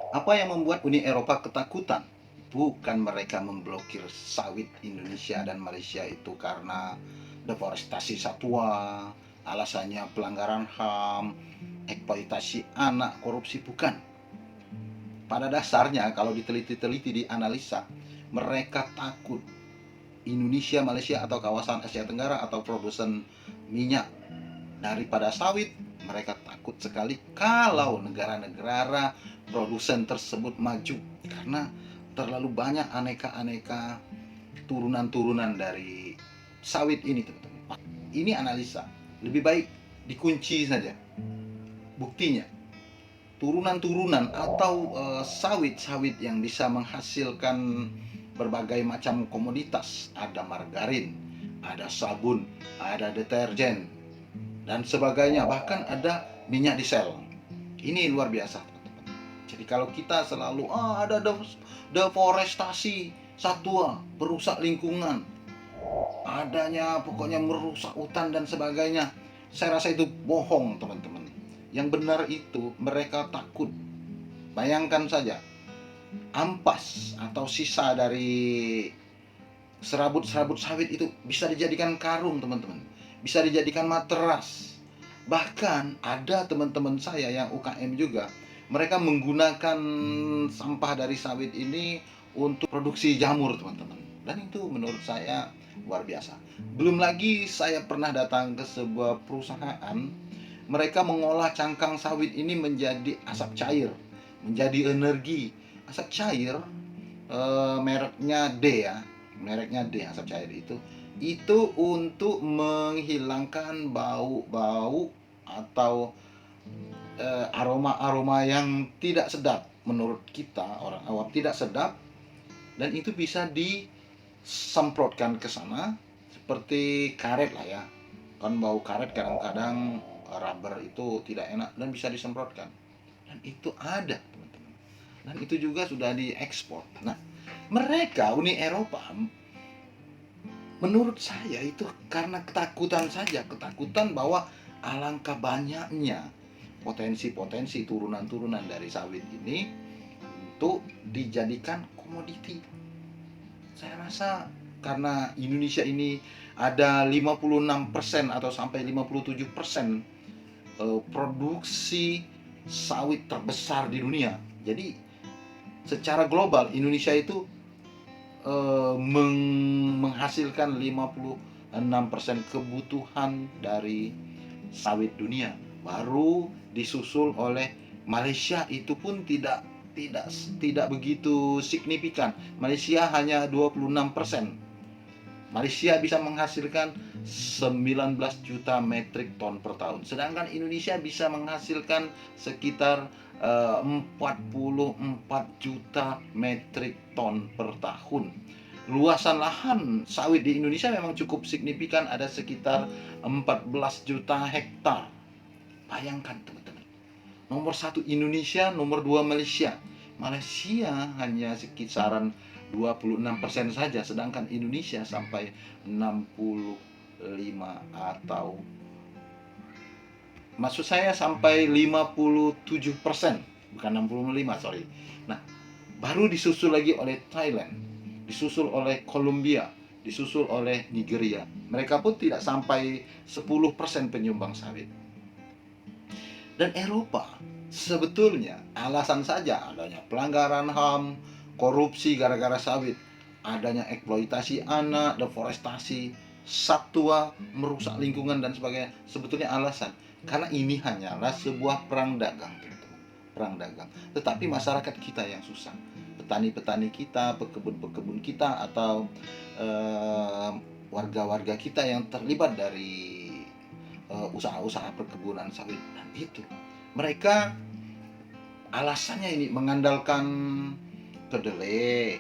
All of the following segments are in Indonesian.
Apa yang membuat Uni Eropa ketakutan? Bukan mereka memblokir sawit Indonesia dan Malaysia itu karena deforestasi satwa, alasannya pelanggaran HAM, eksploitasi anak, korupsi, bukan. Pada dasarnya kalau diteliti-teliti dianalisa, mereka takut Indonesia, Malaysia atau kawasan Asia Tenggara atau produsen minyak daripada sawit. Mereka takut sekali kalau negara-negara produsen tersebut maju karena terlalu banyak aneka-aneka turunan-turunan dari sawit ini, teman-teman. Ini analisa. Lebih baik dikunci saja. Buktinya, turunan-turunan atau sawit-sawit yang bisa menghasilkan berbagai macam komoditas. Ada margarin, ada sabun, ada deterjen, dan sebagainya. Bahkan ada minyak diesel. Ini luar biasa. Jadi kalau kita selalu ada deforestasi satwa, merusak lingkungan, adanya pokoknya merusak hutan dan sebagainya, saya rasa itu bohong, teman-teman. Yang benar itu mereka takut. Bayangkan saja, ampas atau sisa dari serabut-serabut sawit itu bisa dijadikan karung, teman-teman. Bisa dijadikan materas. Bahkan ada teman-teman saya yang UKM juga, mereka menggunakan sampah dari sawit ini untuk produksi jamur, teman-teman. Dan itu menurut saya luar biasa. Belum lagi saya pernah datang ke sebuah perusahaan, mereka mengolah cangkang sawit ini menjadi asap cair, menjadi energi. Asap cair mereknya D ya, mereknya D asap cair itu untuk menghilangkan bau-bau atau aroma-aroma yang tidak sedap menurut kita orang awam, tidak sedap, dan itu bisa disemprotkan ke sana seperti karet lah ya. Kan bau karet kadang-kadang rubber itu tidak enak dan bisa disemprotkan. Dan itu ada, teman-teman. Dan itu juga sudah diekspor. Nah, mereka Uni Eropa menurut saya itu karena ketakutan saja, ketakutan bahwa alangkah banyaknya potensi-potensi turunan-turunan dari sawit ini untuk dijadikan komoditi. Saya rasa karena Indonesia ini ada 56% atau sampai 57% produksi sawit terbesar di dunia. Jadi secara global Indonesia itu menghasilkan 56% kebutuhan dari sawit dunia. Baru disusul oleh Malaysia, itu pun tidak tidak begitu signifikan. Malaysia hanya 26%. Malaysia bisa menghasilkan 19 juta metrik ton per tahun. Sedangkan Indonesia bisa menghasilkan sekitar 44 juta metrik ton per tahun. Luasan lahan sawit di Indonesia memang cukup signifikan, ada sekitar 14 juta hektar. Bayangkan, teman-teman. Nomor satu Indonesia, nomor dua Malaysia. Malaysia hanya sekitaran 26% saja, sedangkan Indonesia sampai 65, atau maksud saya sampai 57%, bukan 65, sorry. Nah, baru disusul lagi oleh Thailand, disusul oleh Kolombia, disusul oleh Nigeria. Mereka pun tidak sampai 10% penyumbang sawit. Dan Eropa sebetulnya alasan saja adanya pelanggaran HAM, korupsi gara-gara sawit, adanya eksploitasi anak, deforestasi satwa, merusak lingkungan dan sebagainya. Sebetulnya alasan karena ini hanyalah sebuah perang dagang, teman-teman. Perang dagang. Tetapi masyarakat kita yang susah. Petani-petani kita, pekebun-pekebun kita, atau warga-warga kita yang terlibat dari usaha-usaha perkebunan sawit. Dan itu mereka alasannya ini mengandalkan kedelai,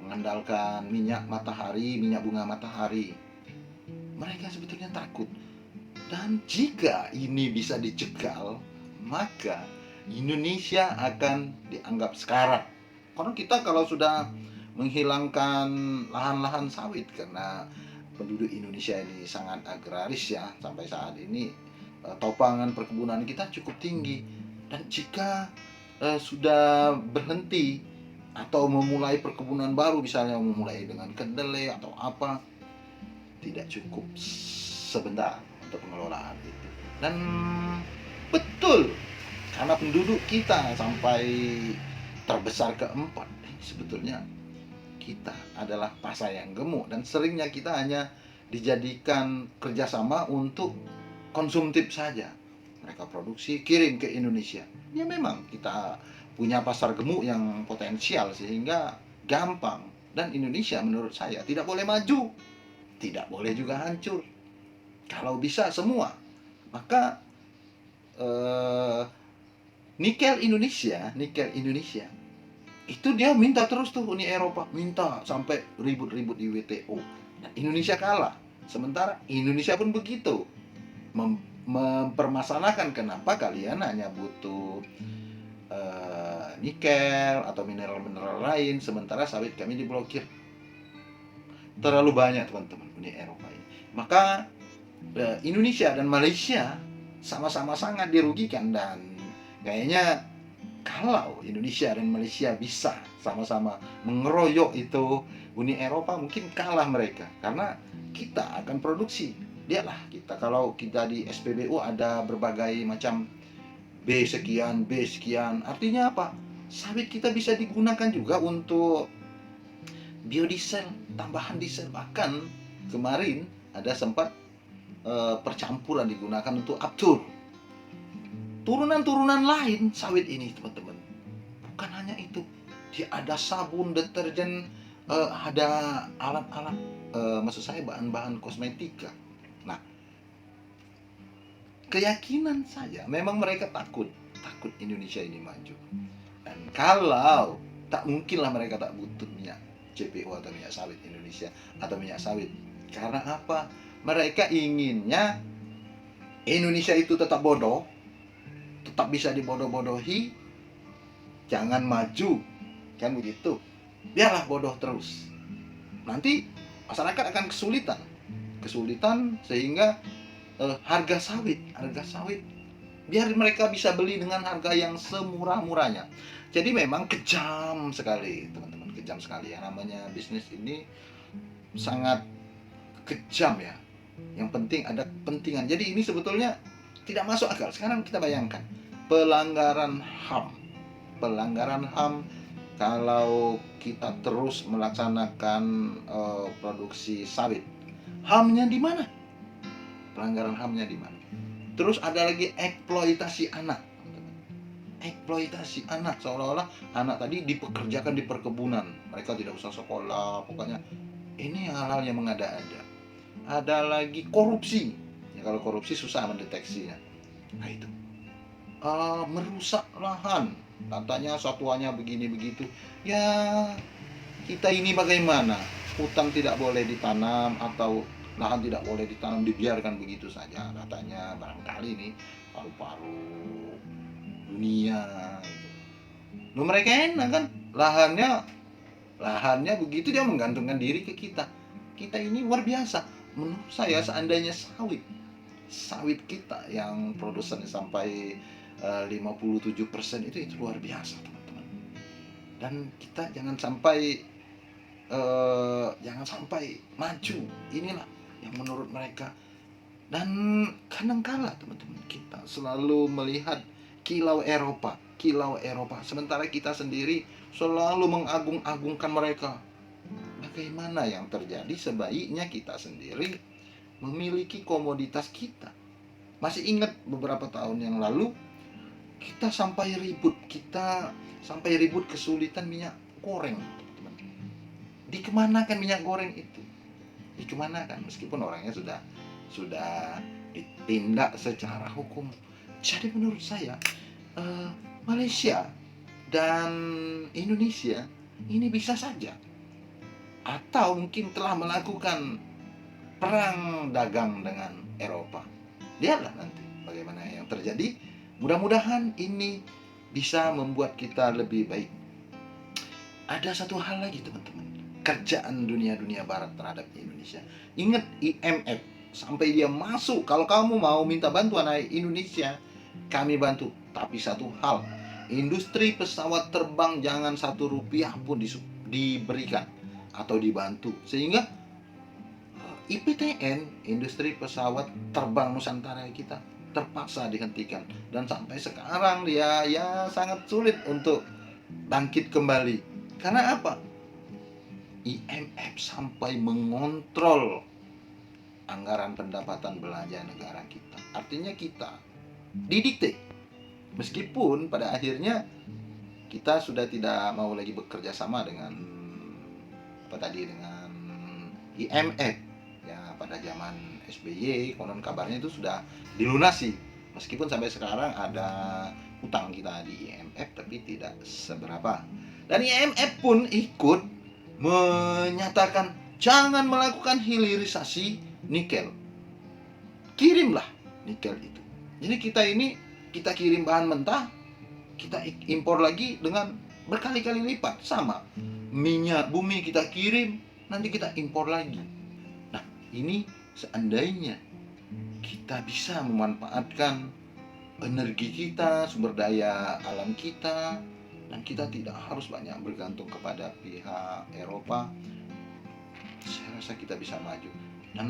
mengandalkan minyak matahari, minyak bunga matahari. Mereka sebetulnya takut. Dan jika ini bisa dicegal, maka Indonesia akan dianggap sekarat. Karena kita kalau sudah menghilangkan lahan-lahan sawit, karena penduduk Indonesia ini sangat agraris ya, sampai saat ini topangan perkebunan kita cukup tinggi. Dan jika sudah berhenti atau memulai perkebunan baru, misalnya memulai dengan kedelai atau apa, tidak cukup sebentar untuk pengelolaan itu. Dan betul, karena penduduk kita sampai terbesar keempat, sebetulnya kita adalah pasar yang gemuk, dan seringnya kita hanya dijadikan kerjasama untuk konsumtif saja. Mereka produksi, kirim ke Indonesia. Ya memang kita punya pasar gemuk yang potensial sehingga gampang. Dan Indonesia menurut saya tidak boleh maju, tidak boleh juga hancur. Kalau bisa semua, maka nikel Indonesia itu dia minta terus tuh, Uni Eropa minta sampai ribut-ribut di WTO. Nah, Indonesia kalah. Sementara Indonesia pun begitu, mempermasalahkan kenapa kalian hanya butuh nikel atau mineral-mineral lain, sementara sawit kami diblokir. Terlalu banyak teman-teman Uni Eropa ini. Maka Indonesia dan Malaysia sama-sama sangat dirugikan, dan kayaknya kalau Indonesia dan Malaysia bisa sama-sama mengeroyok itu Uni Eropa, mungkin kalah mereka, karena kita akan produksi. Lihatlah kita, kalau kita di SPBU ada berbagai macam B sekian, artinya apa? Sawit kita bisa digunakan juga untuk biodiesel, tambahan diesel. Bahkan kemarin ada sempat percampuran digunakan untuk Aptur. Turunan-turunan lain sawit ini teman-teman. Bukan hanya itu, dia ada sabun, deterjen, ada alat-alat, maksud saya bahan-bahan kosmetika. Nah, keyakinan saya memang mereka takut Indonesia ini maju. Dan kalau tak mungkinlah mereka tak butuh minyak CPO atau minyak sawit Indonesia atau minyak sawit. Karena apa? Mereka inginnya Indonesia itu tetap bodoh, tetap bisa dibodoh-bodohi, jangan maju, kan begitu. Biarlah bodoh terus. Nanti masyarakat akan kesulitan sehingga harga sawit biar mereka bisa beli dengan harga yang semurah-murahnya. Jadi memang kejam sekali teman-teman, kejam sekali. Yang namanya bisnis ini sangat kejam ya. Yang penting ada kepentingan. Jadi ini sebetulnya tidak masuk akal. Sekarang kita bayangkan pelanggaran HAM kalau kita terus melaksanakan produksi sawit. HAM-nya di mana? Pelanggaran HAM-nya di mana? Terus ada lagi eksploitasi anak. Eksploitasi anak, seolah-olah anak tadi dipekerjakan di perkebunan. Mereka tidak usah sekolah, pokoknya ini hal-hal yang mengada-ada. Ada lagi korupsi. Ya, kalau korupsi susah mendeteksinya. Nah itu. Merusak lahan. Katanya satuannya begini begitu. Ya, kita ini bagaimana? Hutan tidak boleh ditanam atau lahan tidak boleh ditanam, dibiarkan begitu saja. Katanya barangkali nih paru-paru dunia. Nah, mereka enak kan? Lahannya begitu, dia menggantungkan diri ke kita. Kita ini luar biasa. Menurut saya seandainya sawit kita yang produsen sampai 57% itu luar biasa teman-teman. Dan kita jangan sampai maju. Inilah yang menurut mereka. Dan kadang-kala teman-teman, kita selalu melihat kilau Eropa, sementara kita sendiri selalu mengagung-agungkan mereka. Bagaimana yang terjadi? Sebaiknya kita sendiri memiliki komoditas kita. Masih ingat beberapa tahun yang lalu kita sampai ribut kesulitan minyak goreng, teman-teman. Dikemanakan minyak goreng itu? Dikemanakan? Meskipun orangnya sudah ditindak secara hukum. Jadi menurut saya Malaysia dan Indonesia ini bisa saja, atau mungkin telah melakukan perang dagang dengan Eropa. Lihatlah nanti bagaimana yang terjadi. Mudah-mudahan ini bisa membuat kita lebih baik. Ada satu hal lagi teman-teman, kerjaan dunia barat terhadap Indonesia. Ingat IMF, sampai dia masuk, kalau kamu mau minta bantuan dari Indonesia, kami bantu. Tapi satu hal, industri pesawat terbang jangan 1 rupiah pun diberikan atau dibantu, sehingga IPTN, industri pesawat terbang Nusantara kita, terpaksa dihentikan, dan sampai sekarang dia ya sangat sulit untuk bangkit kembali. Karena apa? IMF sampai mengontrol anggaran pendapatan belanja negara kita. Artinya kita didikte. Meskipun pada akhirnya kita sudah tidak mau lagi bekerja sama dengan dengan IMF. Ya, pada zaman SBY konon kabarnya itu sudah dilunasi. Meskipun sampai sekarang ada utang kita di IMF, tapi tidak seberapa. Dan IMF pun ikut menyatakan jangan melakukan hilirisasi nikel. Kirimlah nikel itu. Jadi kita kirim bahan mentah, kita impor lagi dengan berkali-kali lipat. Sama minyak bumi kita kirim, nanti kita impor lagi. Nah, ini seandainya kita bisa memanfaatkan energi kita, sumber daya alam kita, dan kita tidak harus banyak bergantung kepada pihak Eropa, saya rasa kita bisa maju. Dan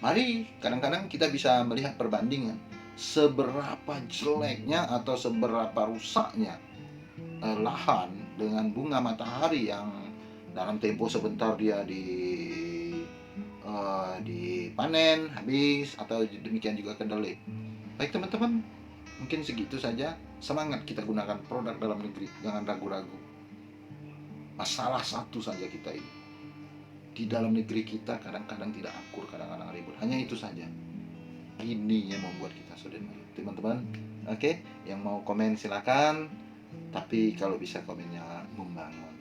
mari kadang-kadang kita bisa melihat perbandingan seberapa jeleknya atau seberapa rusaknya lahan dengan bunga matahari yang dalam tempo sebentar dia dipanen habis, atau demikian juga kedelai. Baik teman-teman, mungkin segitu saja. Semangat kita gunakan produk dalam negeri, jangan ragu-ragu. Masalah satu saja kita ini, di dalam negeri kita kadang-kadang tidak akur, kadang-kadang ribut. Hanya itu saja. Ini yang membuat kita sudah maju, teman-teman. Oke, yang mau komen silakan, tapi kalau bisa komennya membangun.